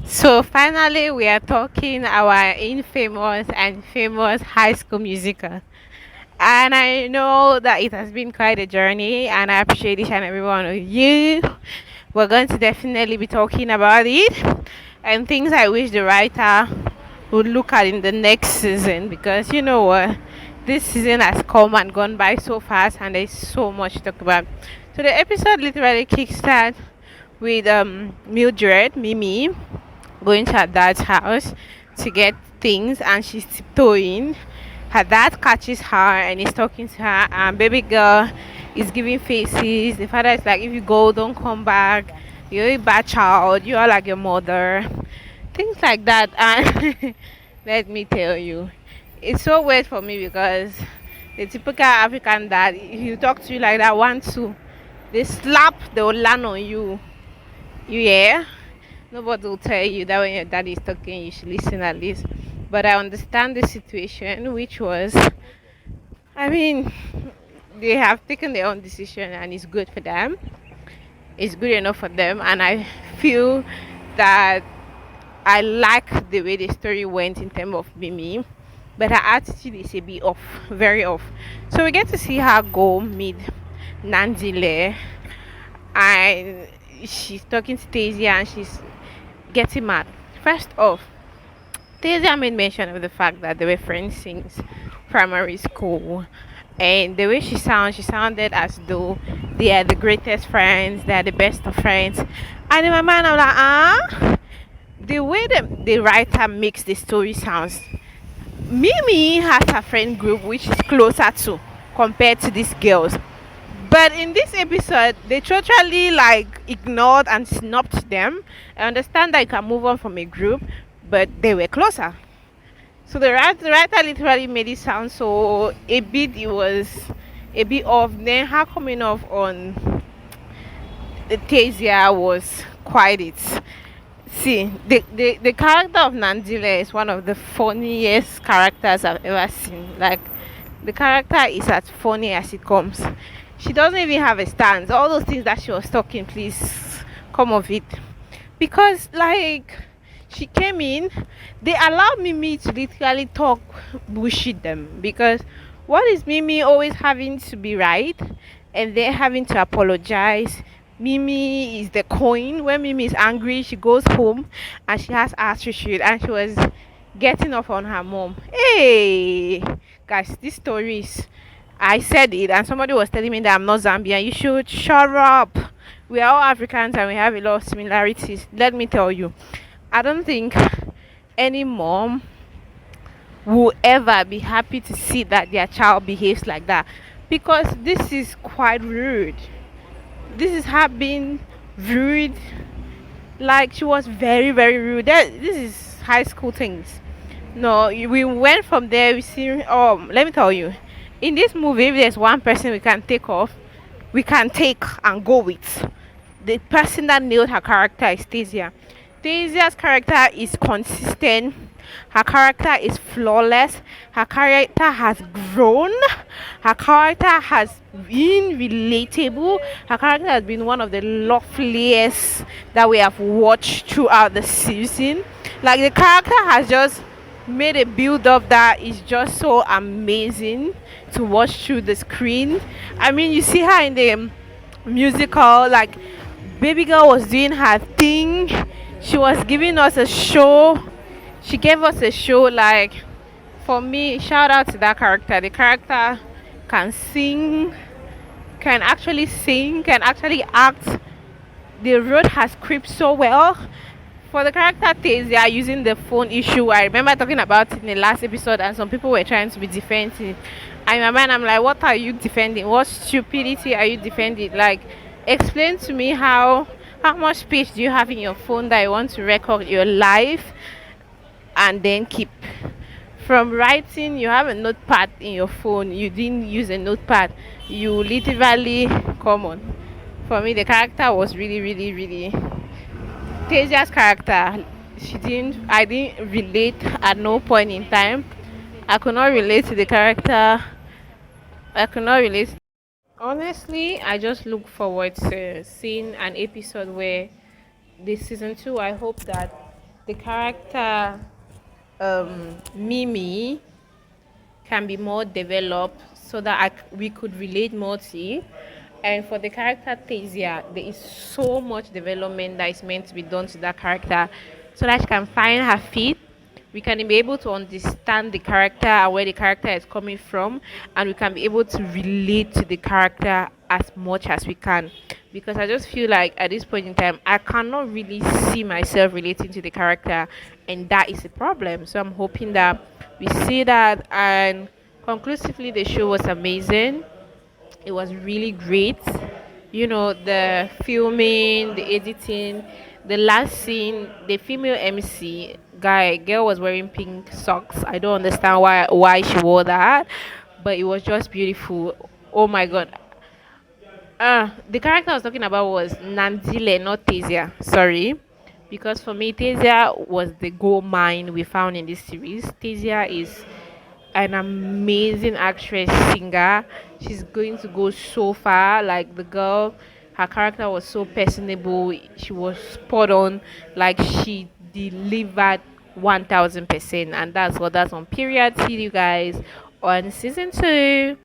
So finally, we are talking our infamous and famous High School Musical. And I know that it has been quite a journey, and I appreciate each and every one of you. We're going to definitely be talking about it and things I wish the writer would look at in the next season, because you know what? This season has come and gone by so fast, and there's so much to talk about. So the episode literally kickstart with Mildred, Mimi, going to her dad's house to get things, and she's tiptoeing. Her dad catches her and is talking to her, and baby girl is giving faces. The father is like, if you go, don't come back, you're a bad child, you are like your mother, things like that. And let me tell you, it's so weird for me because the typical African dad, if you talk to you like that, one two, they slap, they will land on you. Yeah, nobody will tell you that when your daddy is talking, you should listen at least. But I understand the situation, which was, I mean, they have taken their own decision and it's good for them. It's good enough for them. And I feel that I like the way the story went in terms of Mimi. But her attitude is a bit off, very off. So we get to see her go meet Nandile, and she's talking to Tasia and she's getting mad. First off, Tasia made mention of the fact that they were friends since primary school, and the way she sounded as though they are the greatest friends, they are the best of friends. And in my mind, I'm like, the way the writer makes the story sounds, Mimi has her friend group which is closer to compared to these girls. But in this episode, they totally like ignored and snubbed them. I understand that you can move on from a group, but they were closer. So the writer literally made it sound so a bit. It was a bit off. Then her coming off on the Tasia was quite it. See, the character of Nandile is one of the funniest characters I've ever seen. Like, the character is as funny as it comes. She doesn't even have a stance. All those things that she was talking, please come of it. Because, like, she came in, they allowed Mimi to literally talk bullshit them. Because what is Mimi always having to be right and they're having to apologize? Mimi is the coin. When Mimi is angry, she goes home and she has attitude, and she was getting off on her mom. Hey, guys, this story is. I said it, and somebody was telling me that I'm not Zambian. You should shut up. We are all Africans and we have a lot of similarities. Let me tell you, I don't think any mom will ever be happy to see that their child behaves like that, because this is quite rude. This is her being rude. Like, she was very very rude. This is high school things. No, we went from there. We see. Let me tell you, in this movie, if there's one person we can take off, we can take and go with, the person that nailed her character is Tasia. Tasia's character is consistent. Her character is flawless. Her character has grown. Her character has been relatable. Her character has been one of the loveliest that we have watched throughout the season. Like, the character has just made a build up that is just so amazing to watch through the screen. I mean, you see her in the musical, like, baby girl was doing her thing. She was giving us a show. She gave us a show. Like, for me, shout out to that character. The character can sing, can actually act. The road has script so well. For the character Tasia using the phone issue, I remember talking about it in the last episode, and some people were trying to be defensive. And in my mind, I'm like, what are you defending? What stupidity are you defending? Like, explain to me how much space do you have in your phone that you want to record your life and then keep. From writing, you have a notepad in your phone. You didn't use a notepad. You literally, come on. For me, the character was really, really, really. Tasia's character, I didn't relate at no point in time. I could not relate to the character. I could not relate. Honestly, I just look forward to seeing an episode where this season 2, I hope that the character Mimi can be more developed so that we could relate more to it. And for the character Tasia, there is so much development that is meant to be done to that character so that she can find her feet. We can be able to understand the character and where the character is coming from, and we can be able to relate to the character as much as we can. Because I just feel like at this point in time, I cannot really see myself relating to the character, and that is a problem. So I'm hoping that we see that. And conclusively, the show was amazing. It was really great. You know, the filming, the editing, the last scene, the female MC girl was wearing pink socks. I don't understand why she wore that, but it was just beautiful. Oh my god. The character I was talking about was Nandile, not Tasia. Sorry. Because for me, Tasia was the gold mine we found in this series. Tasia is an amazing actress, singer. She's going to go so far. Like the girl, her character was so personable. She was spot on. Like she delivered 1000%. And that's on Period. See you guys on season 2.